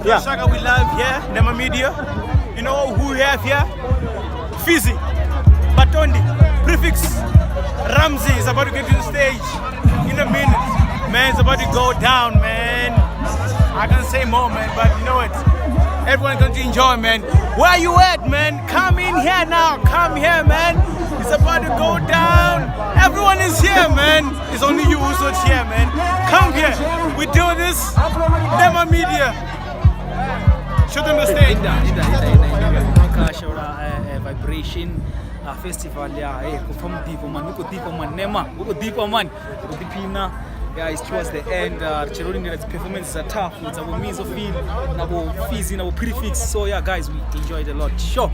Yeah. Shaka, we live here, Nema Media. You know who we have here? Fizzy, Batondi, Prefix, Ramsey is about to get to the stage in a minute. Man, it's about to go down, man. I can't say more, man, but you know what? Everyone's going to enjoy, man. Where you at, man? Come in here now. Come here, man. It's about to go down. Everyone is here, man. It's only you who's not here, man. Come here. We do this. Nema Media. Show them the stage. Vibration festival ya kufam deeper man, uko deeper man, Nema, uko deeper man, uko deepina. Yeah, it's towards the end. Cheroni Nera's performances are tough. It's a means of feel, nabo Fizzy, nabo Prefix. So yeah, guys, we enjoyed a lot. Sure.